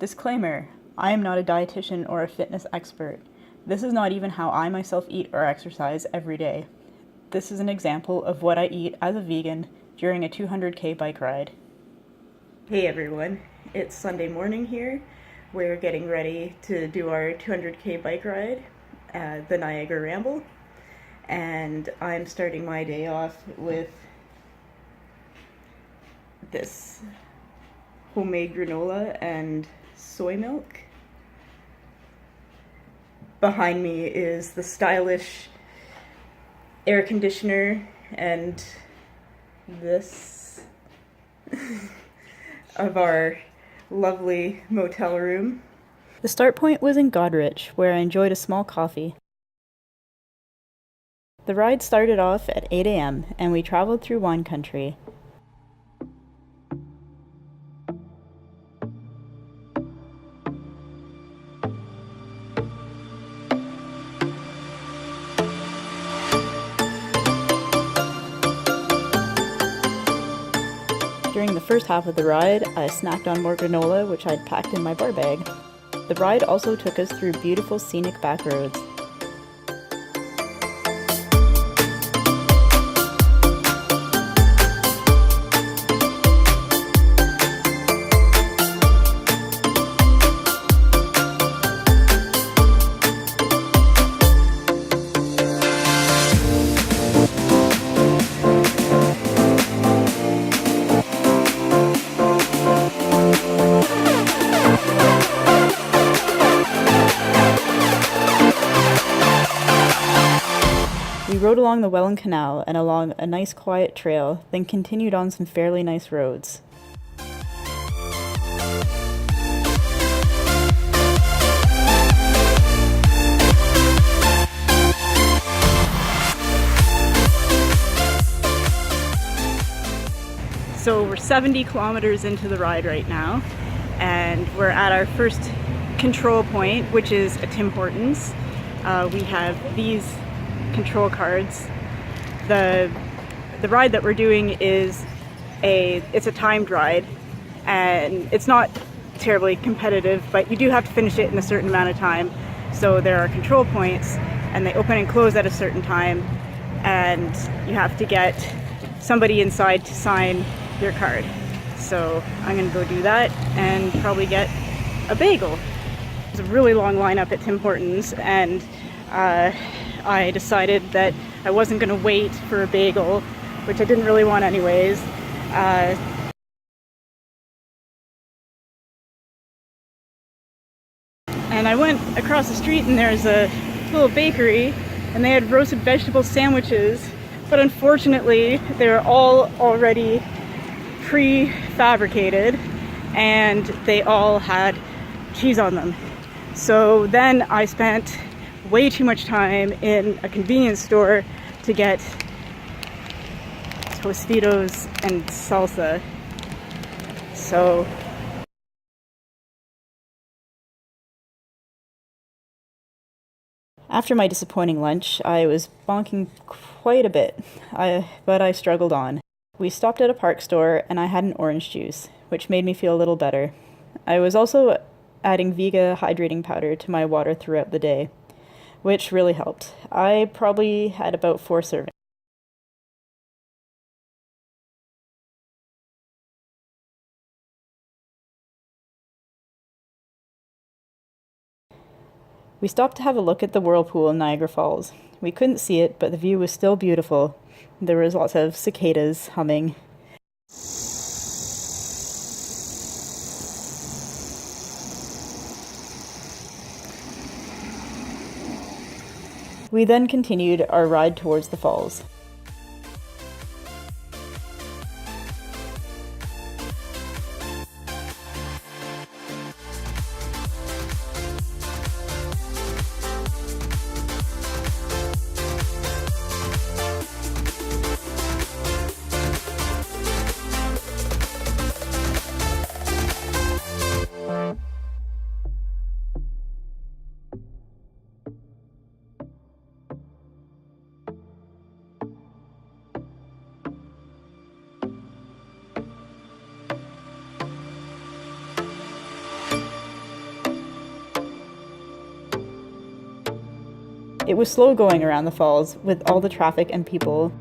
Disclaimer: I am not a dietitian or a fitness expert. This is not even how I myself eat or exercise every day. This is an example of what I eat as a vegan during a 200k bike ride. Hey everyone, it's Sunday morning here. We're getting ready to do our 200k bike ride, the Niagara Ramble, and I'm starting my day off with this homemade granola and soy milk. Behind me is the stylish air conditioner and this of our lovely motel room. The start point was in Goderich, where I enjoyed a small coffee. The ride started off at 8 a.m. and we traveled through wine country. During the first half of the ride, I snacked on more granola, which I'd packed in my bar bag. The ride also took us through beautiful scenic back roads. We rode along the Welland Canal and along a nice quiet trail, then continued on some fairly nice roads. So we're 70 kilometers into the ride right now, and we're at our first control point, which is a Tim Hortons. We have these control cards. The ride that we're doing is it's a timed ride, and it's not terribly competitive, but you do have to finish it in a certain amount of time. So there are control points, and they open and close at a certain time, and you have to get somebody inside to sign your card. So I'm gonna go do that and probably get a bagel. There's a really long lineup at Tim Hortons, and I decided that I wasn't going to wait for a bagel, which I didn't really want anyways. And I went across the street and there's a little bakery and they had roasted vegetable sandwiches, but unfortunately they were all already prefabricated and they all had cheese on them. So then I spent way too much time in a convenience store to get Tostitos and salsa. So after my disappointing lunch, I was bonking quite a bit, but I struggled on. We stopped at a park store and I had an orange juice, which made me feel a little better. I was also adding Vega hydrating powder to my water throughout the day, which really helped. I probably had about 4 servings. We stopped to have a look at the whirlpool in Niagara Falls. We couldn't see it, but the view was still beautiful. There was lots of cicadas humming. We then continued our ride towards the falls. It was slow going around the falls with all the traffic and people.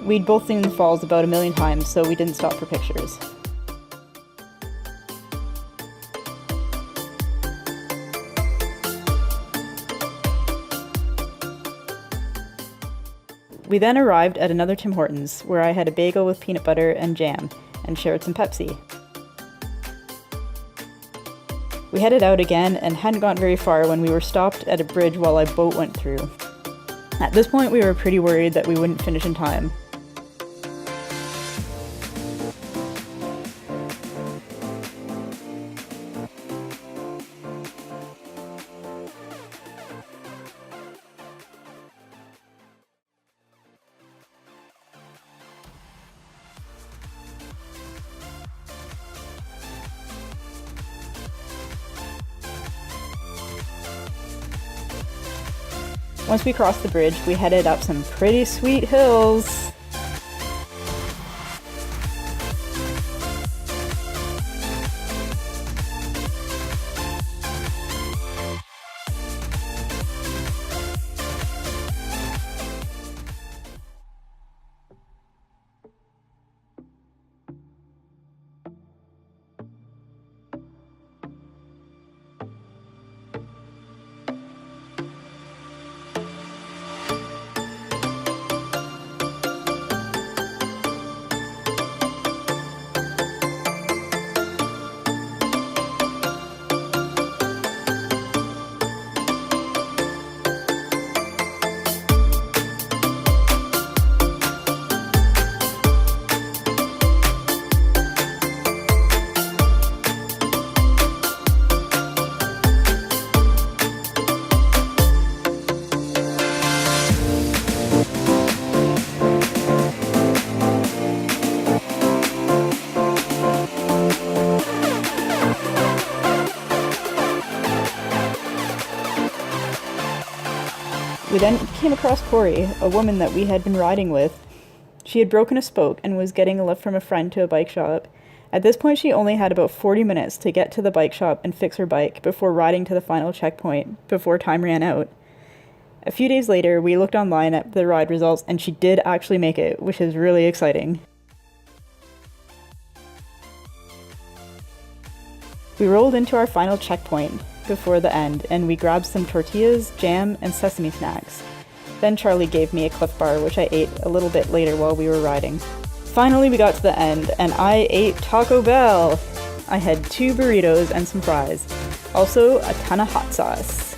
We'd both seen the falls about 1,000,000 times, so we didn't stop for pictures. We then arrived at another Tim Hortons, where I had a bagel with peanut butter and jam, and shared some Pepsi. We headed out again and hadn't gone very far when we were stopped at a bridge while a boat went through. At this point, we were pretty worried that we wouldn't finish in time. Once we crossed the bridge, we headed up some pretty sweet hills. We then came across Corey, a woman that we had been riding with. She had broken a spoke and was getting a lift from a friend to a bike shop. At this point, she only had about 40 minutes to get to the bike shop and fix her bike before riding to the final checkpoint, before time ran out. A few days later, we looked online at the ride results and she did actually make it, which is really exciting. We rolled into our final checkpoint before the end, and we grabbed some tortillas, jam, and sesame snacks. Then Charlie gave me a Cliff Bar, which I ate a little bit later while we were riding. Finally, we got to the end, and I ate Taco Bell! I had 2 burritos and some fries. Also, a ton of hot sauce.